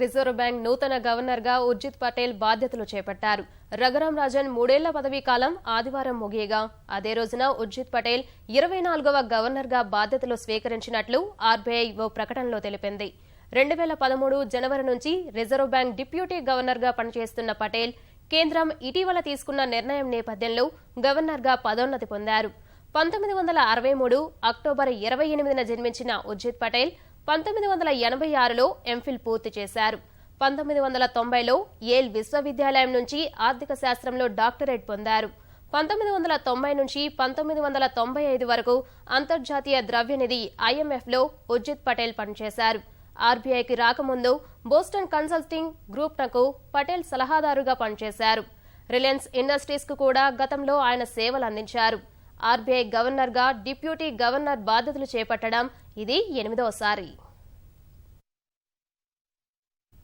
Reserve bank నూతన గవర్నర్గా ఉర్జిత్ పటేల్ బాధ్యతలు చేపట్టారు. రఘురాం రాజన్ 3 ఏళ్ల పదవీ కాలం ఆదివారం ముగియగా అదే రోజున ఉర్జిత్ పటేల్ 24వ గవర్నర్గా బాధ్యతలు స్వీకరించినట్లు ఆర్బీఐ ఓ ప్రకటనలో తెలిపింది. 2013 జనవరి నుంచి రిజర్వ్ బ్యాంక్ డిప్యూటీ గవర్నర్గా పనిచేస్తున్న పటేల్ కేంద్రం ఇటీవల తీసుకున్న నిర్ణయం నేపథ్యంలో గవర్నర్గా పదోన్నతి పొందారు. 1963 అక్టోబర్ 28న జన్మించిన ఉర్జిత్ పటేల్ 1986లో ఎంఫిల్ పూర్తి చేశారు. 1990లో యేల్ విశ్వవిద్యాలయం నుంచి ఆర్థిక శాస్త్రంలో డాక్టరేట్ పొందారు. 1990 నుంచి 1995 వరకు అంతర్జాతీయ ద్రవ్యనిధి IMFలో ఉర్జిత్ పటేల్ పనిచేశారు. ఆర్బీఐకి రాకముందు బోస్టన్ కన్సల్టింగ్ గ్రూప్నకు పటేల్ సలహాదారుగా పనిచేశారు. రిలయన్స్ ఇండస్ట్రీస్కు కూడా గతంలో ఆయన సేవలు అందించారు. ఆర్బీఐ గవర్నర్గా డిప్యూటీ గవర్నర్ బాధ్యతలు చేపట్టడం ఇది 8వ సారి.